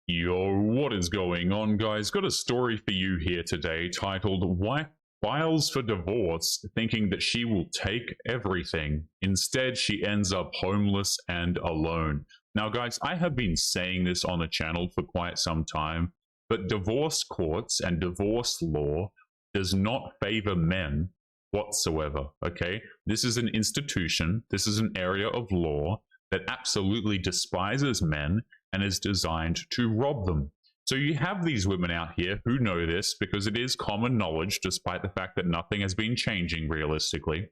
Yo, what is going on, guys? Got a story for you here today titled Wife Files for Divorce, thinking that she will take everything. Instead, she ends up homeless and alone. Now, guys, I have been saying this on the channel for quite some time, but divorce courts and divorce law does not favor men whatsoever, okay? This is an institution, this is an area of law that absolutely despises men and is designed to rob them. So you have these women out here who know this because it is common knowledge, despite the fact that nothing has been changing realistically.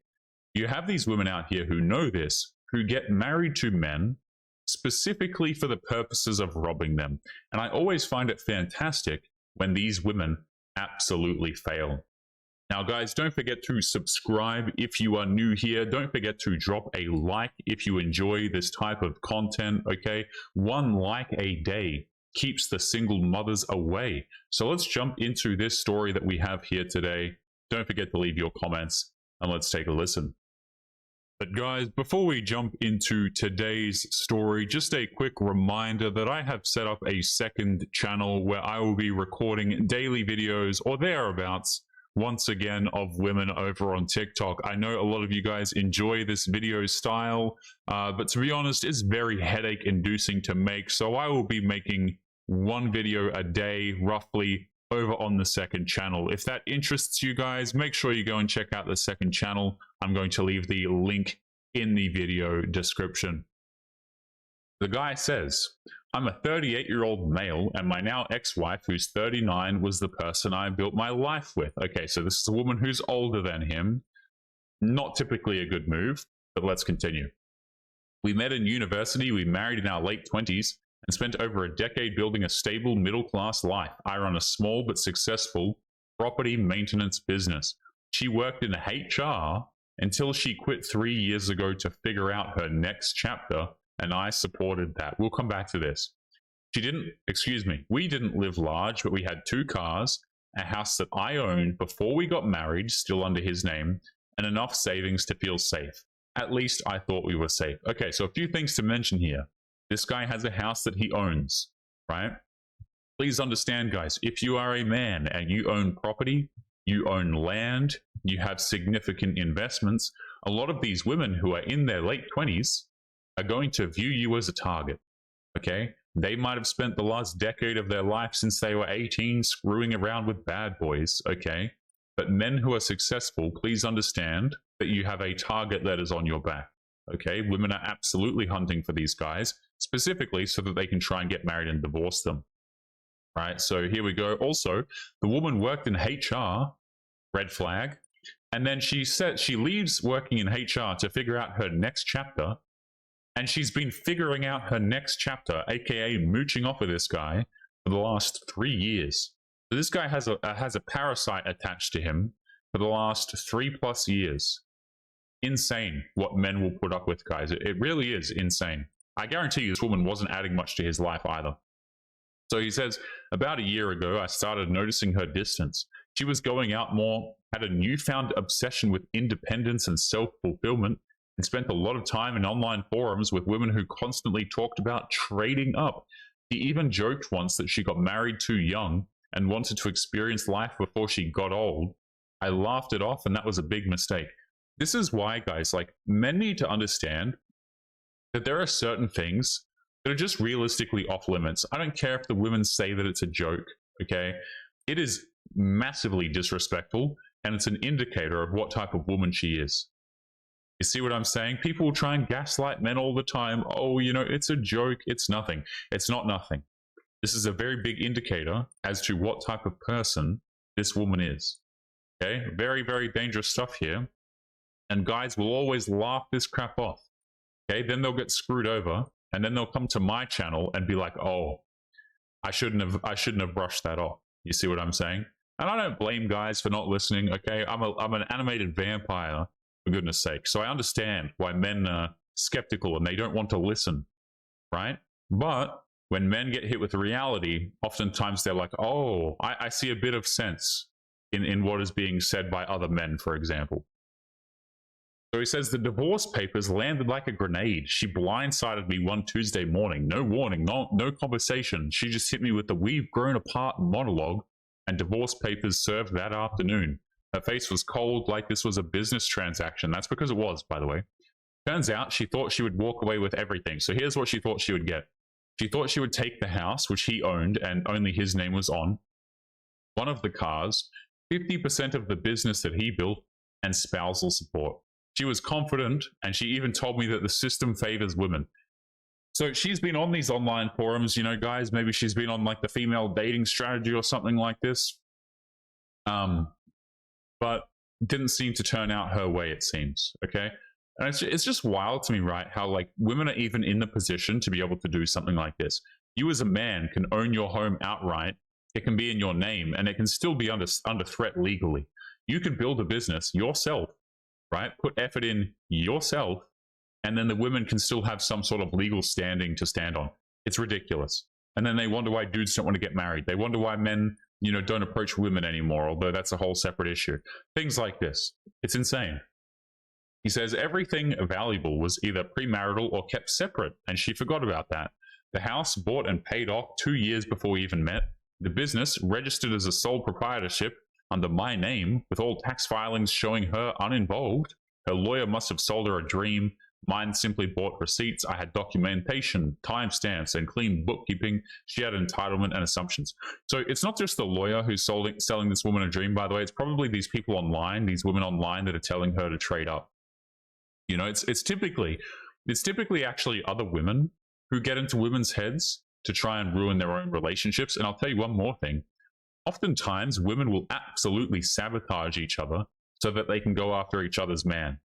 You have these women out here who know this, who get married to men specifically for the purposes of robbing them. And I always find it fantastic when these women absolutely fail. Now, guys, don't forget to subscribe if you are new here. Don't forget to drop a like if you enjoy this type of content, okay? One like a day keeps the single mothers away. So let's jump into this story that we have here today. Don't forget to leave your comments, and let's take a listen. But guys, before we jump into today's story, just a quick reminder that I have set up a second channel where I will be recording daily videos or thereabouts once again of women over on TikTok. I know a lot of you guys enjoy this video style, but to be honest, it's very headache inducing to make. So I will be making one video a day roughly over on the second channel. If that interests you guys, make sure you go and check out the second channel. I'm going to leave the link in the video description. The guy says, I'm a 38-year-old male, and my now ex-wife, who's 39, was the person I built my life with. Okay, so this is a woman who's older than him. Not typically a good move, but let's continue. We met in university, we married in our late 20s, and spent over a decade building a stable middle-class life. I run a small but successful property maintenance business. She worked in HR until she quit 3 years ago to figure out her next chapter, and I supported that. We'll come back to this. We didn't live large, but we had 2 cars, a house that I owned before we got married, still under his name, and enough savings to feel safe. At least I thought we were safe. Okay, so a few things to mention here. This guy has a house that he owns, right? Please understand, guys, if you are a man and you own property, you own land, you have significant investments, a lot of these women who are in their late 20s are going to view you as a target, okay? They might have spent the last decade of their life since they were 18 screwing around with bad boys, okay? But men who are successful, please understand that you have a target that is on your back, okay? Women are absolutely hunting for these guys, specifically so that they can try and get married and divorce them, right? So here we go. Also, the woman worked in HR, red flag, and then she said she leaves working in HR to figure out her next chapter. And she's been figuring out her next chapter, aka mooching off of this guy, for the last 3 years. So this guy has a parasite attached to him for the last 3+ years. Insane what men will put up with, guys. It really is insane. I guarantee you this woman wasn't adding much to his life either. So he says, about a year ago, I started noticing her distance. She was going out more, had a newfound obsession with independence and self-fulfillment, and spent a lot of time in online forums with women who constantly talked about trading up. She even joked once that she got married too young and wanted to experience life before she got old. I laughed it off, and that was a big mistake. This is why, guys, like, men need to understand that there are certain things that are just realistically off limits. I don't care if the women say that it's a joke, okay? It is massively disrespectful, and it's an indicator of what type of woman she is. You see what I'm saying? People try and gaslight men all the time. Oh, you know, it's a joke. It's nothing. It's not nothing. This is a very big indicator as to what type of person this woman is. Okay? Very, very dangerous stuff here. And guys will always laugh this crap off. Okay? Then they'll get screwed over. And then they'll come to my channel and be like, oh, I shouldn't have brushed that off. You see what I'm saying? And I don't blame guys for not listening. Okay? I'm an animated vampire, for goodness sake. So I understand why men are skeptical and they don't want to listen, right? But when men get hit with reality, oftentimes they're like, oh, I see a bit of sense in what is being said by other men, for example. So he says the divorce papers landed like a grenade. She blindsided me one Tuesday morning. No warning, no conversation. She just hit me with the "we've grown apart" monologue, and divorce papers served that afternoon. Her face was cold, like this was a business transaction. That's because it was, by the way. Turns out she thought she would walk away with everything. So here's what she thought she would get. She thought she would take the house, which he owned and only his name was on, one of the cars, 50% of the business that he built, and spousal support. She was confident, and she even told me that the system favors women. So she's been on these online forums, you know, guys. Maybe she's been on like the female dating strategy or something like this. But didn't seem to turn out her way, it seems. Okay. And it's just wild to me, right? How like women are even in the position to be able to do something like this. You as a man can own your home outright. It can be in your name, and it can still be under threat legally. You could build a business yourself, right? Put effort in yourself, and then the women can still have some sort of legal standing to stand on. It's ridiculous. And then they wonder why dudes don't want to get married. They wonder why men, you know, don't approach women anymore, although that's a whole separate issue. Things like this. It's insane. He says everything valuable was either premarital or kept separate, and she forgot about that. The house bought and paid off 2 years before we even met. The business registered as a sole proprietorship under my name, with all tax filings showing her uninvolved. Her lawyer must have sold her a dream. Mine simply bought receipts. I had documentation, timestamps, and clean bookkeeping. She had entitlement and assumptions. So it's not just the lawyer who's selling this woman a dream, by the way. It's probably these people online, these women online that are telling her to trade up. You know, it's typically actually other women who get into women's heads to try and ruin their own relationships. And I'll tell you one more thing. Oftentimes, women will absolutely sabotage each other so that they can go after each other's man.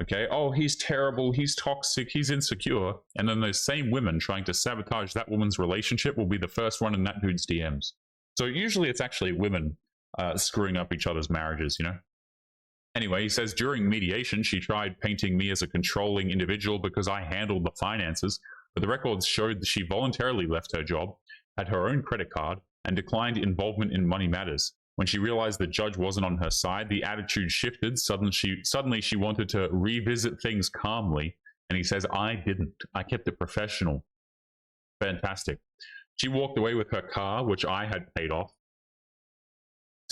Okay, oh, he's terrible, he's toxic, he's insecure. And then those same women trying to sabotage that woman's relationship will be the first one in that dude's DMs. So usually it's actually women screwing up each other's marriages, you know? Anyway, he says, during mediation, she tried painting me as a controlling individual because I handled the finances, but the records showed that she voluntarily left her job, had her own credit card, and declined involvement in money matters. When she realized the judge wasn't on her side, the attitude shifted. Suddenly she wanted to revisit things calmly, and he says, I didn't. I kept it professional. Fantastic. She walked away with her car, which I had paid off.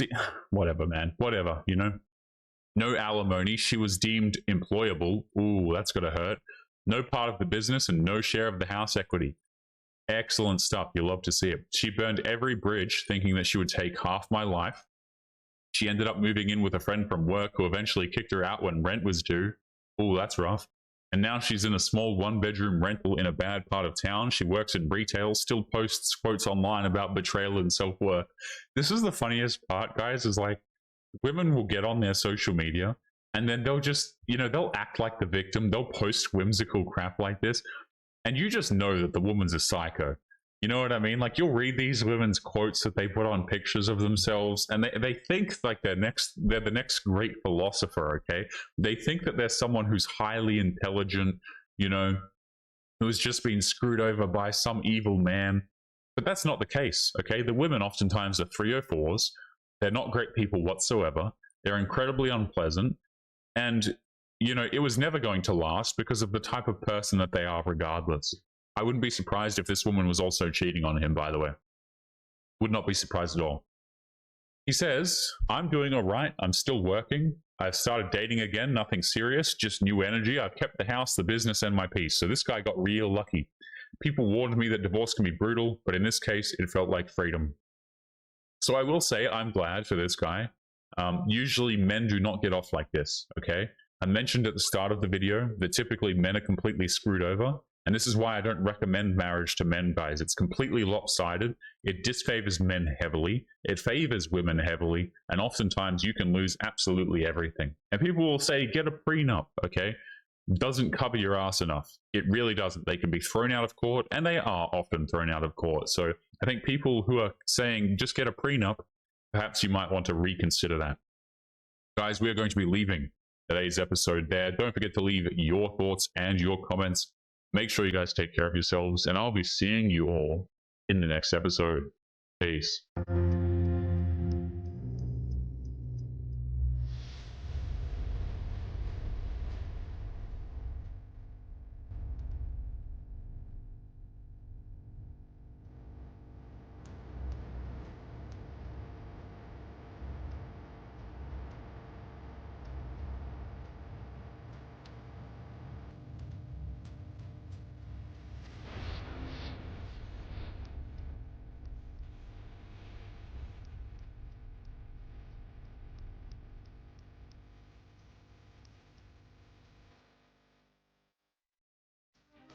See, whatever, man. Whatever, you know? No alimony. She was deemed employable. Ooh, that's going to hurt. No part of the business and no share of the house equity. Excellent stuff. You'll love to see it. She burned every bridge thinking that she would take half my life. She ended up moving in with a friend from work who eventually kicked her out when rent was due. Ooh, that's rough. And now she's in a small one-bedroom rental in a bad part of town. She works in retail, still posts quotes online about betrayal and self-worth. This is the funniest part, guys, is like, women will get on their social media and then they'll just, you know, they'll act like the victim. They'll post whimsical crap like this. And you just know that the woman's a psycho. You know what I mean? Like, you'll read these women's quotes that they put on pictures of themselves, and they think like they're the next great philosopher, okay? They think that they're someone who's highly intelligent, you know, who's just been screwed over by some evil man. But that's not the case, okay? The women oftentimes are 304s. They're not great people whatsoever. They're incredibly unpleasant. And you know, it was never going to last because of the type of person that they are regardless. I wouldn't be surprised if this woman was also cheating on him, by the way. Would not be surprised at all. He says, I'm doing all right. I'm still working. I've started dating again. Nothing serious, just new energy. I've kept the house, the business, and my peace. So this guy got real lucky. People warned me that divorce can be brutal, but in this case, it felt like freedom. So I will say I'm glad for this guy. Usually men do not get off like this, okay? I mentioned at the start of the video that typically men are completely screwed over, and this is why I don't recommend marriage to men, guys. It's completely lopsided. It disfavors men heavily. It favors women heavily, and oftentimes you can lose absolutely everything. And people will say, get a prenup, okay? Doesn't cover your ass enough. It really doesn't. They can be thrown out of court, and they are often thrown out of court. So I think people who are saying, just get a prenup, perhaps you might want to reconsider that. Guys, we are going to be leaving today's episode there. Don't forget to leave your thoughts and your comments. Make sure you guys take care of yourselves, and I'll be seeing you all in the next episode. Peace.